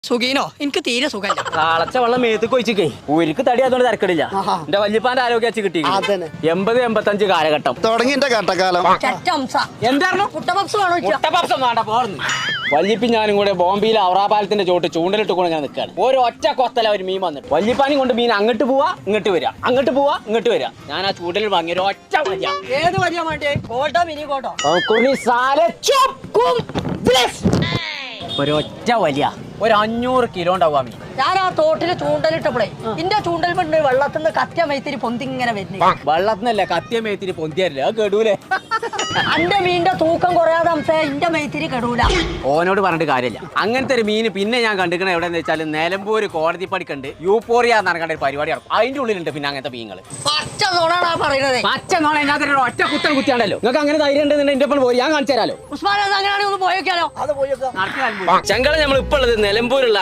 സുഖീനോ എനിക്ക് തീരെ സുഖല്ല. കാളച്ച വെള്ളം മേത്തേക്ക് ഒഴിച്ചിക്കേ ഒരിക്കൽ തടി അതുകൊണ്ട് തിരക്കടില്ല. എന്റെ വല്യപ്പാന്റെ ആരോഗ്യ വെച്ച് കിട്ടി 80-85 കാലഘട്ടം തുടങ്ങി എന്റെ കട്ടക്കാലം. എന്തായിരുന്നു വല്യപ്പി ഞാനും കൂടെ ബോംബെയിലെ ഔറാപാലത്തിന്റെ ചോട്ട് ചൂണ്ടലിട്ട് കൊണ്ട് ഞാൻ നിൽക്കാണ്. ഒരു ഒറ്റ കൊത്തല ഒരു മീൻ വന്നിട്ട് വല്യപ്പാനും കൊണ്ട് മീൻ അങ്ങോട്ട് പോവാ ഇങ്ങോട്ട് വരിക, അങ്ങോട്ട് പോവാ ഇങ്ങോട്ട് വരിക. ഞാൻ ആ ചൂണ്ടലിൽ വാങ്ങിയ ഒരു ഒറ്റ വലിയ ഏത് വലിയ മാട്ടിയെ കോട്ടോ മിനി കോട്ടോ ഒരൊറ്റ വലിയ ഒരു 500 കിലോ ഉണ്ടാവും മീൻ. ഞാൻ ആ തോട്ടില് ചൂണ്ടലിട്ടപ്പോഴേ എന്റെ ചൂണ്ടൽ പെണ്ണ് വെള്ളത്തിന്ന് കത്തിയ മൈത്തിരി പൊന്തിങ്ങനെ വരുന്നു. വെള്ളത്തിനല്ല കത്തിയ മേത്തിരി പൊന്തിയല്ലേ അത് കെടൂലേ. എന്റെ മീനിന്റെ തൂക്കം കുറയാതെ എന്റെ മൈത്തിരി കെടൂല. ഓനോട് പറഞ്ഞിട്ട് കാര്യമില്ല. അങ്ങനത്തെ ഒരു മീൻ പിന്നെ ഞാൻ കണ്ടിരിക്കണ എവിടെയെന്ന് വെച്ചാൽ നിലമ്പൂര് കോടതി പടിക്കണ്ട് യൂപ്പോറിയ എന്ന് പറഞ്ഞ ഒരു പരിപാടി നടക്കും. അതിന്റെ ഉള്ളിലുണ്ട് പിന്നെ അങ്ങനത്തെ മീനുകൾ. പച്ച നോണാണ് ആ പറയുന്നത്. പച്ച നോണ അതിനകത്ത് ഒറ്റ കുത്തൻ കുത്തിയാണല്ലോ. നിങ്ങൾക്ക് അങ്ങനെ ധൈര്യം ഉണ്ടെന്നുണ്ടെങ്കിൽ എന്റെ ഒപ്പം പോയി ഞാൻ കാണിച്ചു തരാലോ. ഉസ്മാൻ അങ്ങനെയാണെങ്കിൽ ഒന്ന് പോയേക്കാലോ. ചെങ്കള നമ്മൾ ഇപ്പോൾ ഉള്ളത് നിലമ്പൂരുള്ള